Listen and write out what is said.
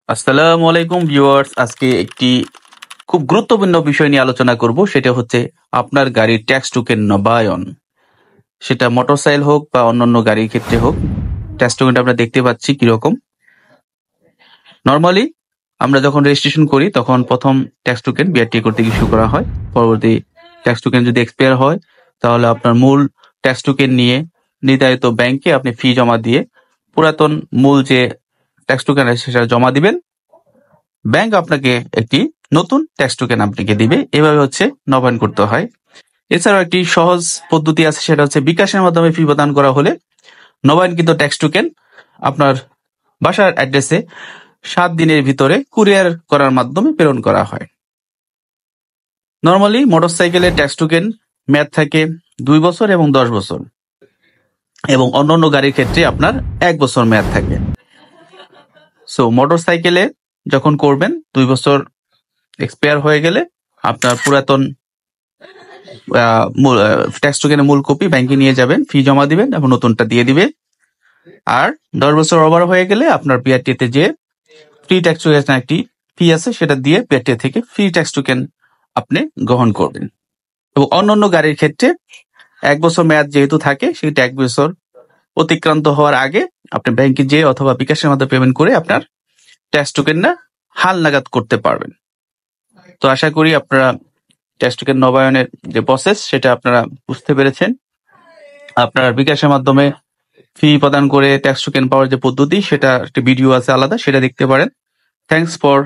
আসসালামু আলাইকুম ভিউয়ার্স। আজকে একটি খুব গুরুত্বপূর্ণ বিষয় নিয়ে আলোচনা করব, সেটা হচ্ছে আপনার গাড়ির ট্যাক্স টোকেন নবায়ন। সেটা মোটরসাইকেল হোক বা অন্যান্য গাড়ির ক্ষেত্রে হোক, ট্যাক্স টোকেনটা আমরা দেখতে পাচ্ছি কিরকম। নর্মালি আমরা যখন রেজিস্ট্রেশন করি তখন প্রথম ট্যাক্স টোকেন বিআরটি করতে ইস্যু করা হয়। পরবর্তী ট্যাক্স টোকেন যদি এক্সপায়ার হয় তাহলে আপনার মূল ট্যাক্স টোকেন নিয়ে নির্ধারিত ব্যাংকে আপনি ফি জমা দিয়ে পুরাতন মূল যে ট্যাক্স টোকেন আছে সেটা জমা দিবেন। ব্যাংক আপনাকে একটি নতুন ট্যাক্স টোকেন আপনাকে দিবে। এভাবে হচ্ছে নবায়ন করতে হয়। এছাড়াও একটি সহজ পদ্ধতি আছে, সেটা হচ্ছে বিকাশের মাধ্যমে ফি প্রদান করা হলে নবায়নকৃত ট্যাক্স টোকেন আপনার বাসার অ্যাড্রেসে 7 দিনের ভিতরে কুরিয়ার করার মাধ্যমে প্রেরণ করা হয়। নর্মালি মোটরসাইকেলের ট্যাক্স টোকেন মেয়াদ থাকে 2 বছর এবং 10 বছর, এবং অন্যান্য গাড়ির ক্ষেত্রে আপনার 1 বছর মেয়াদ থাকে। সো মোটরসাইকেলে যখন করবেন 2 বছর এক্সপায়ার হয়ে গেলে আপনার পুরাতন ট্যাক্স টোকেনের মূল কপি ব্যাংকে নিয়ে যাবেন, ফি জমা দিবেন এবং নতুনটা দিয়ে দিবে। আর 10 বছর ওভার হয়ে গেলে আপনার বিআরটিতে যে ফ্রি ট্যাক্স টোকেন একটি ফি আছে সেটা দিয়ে বিআরটি থেকে ফ্রি ট্যাক্স টোকেন আপনি গ্রহণ করবেন। এবং অন্যান্য গাড়ির ক্ষেত্রে 1 বছর মেয়াদ যেহেতু থাকে, সেটা 1 বছর অতিক্রান্ত হওয়ার আগে আপনি ব্যাংকে যেয়ে অথবা বিকাশের মাধ্যমে পেমেন্ট করে আপনার ট্যাক্স টোকেনটা হাল নাগাদ করতে পারবেন। তো আশা করি আপনারা ট্যাক্স টোকেন নবায়নের যে প্রসেস সেটা আপনারা বুঝতে পেরেছেন। আপনার বিকাশের মাধ্যমে ফি প্রদান করে ট্যাক্স টোকেন পাওয়ার যে পদ্ধতি, সেটা একটা ভিডিও আছে আলাদা, সেটা দেখতে পারেন। Thanks for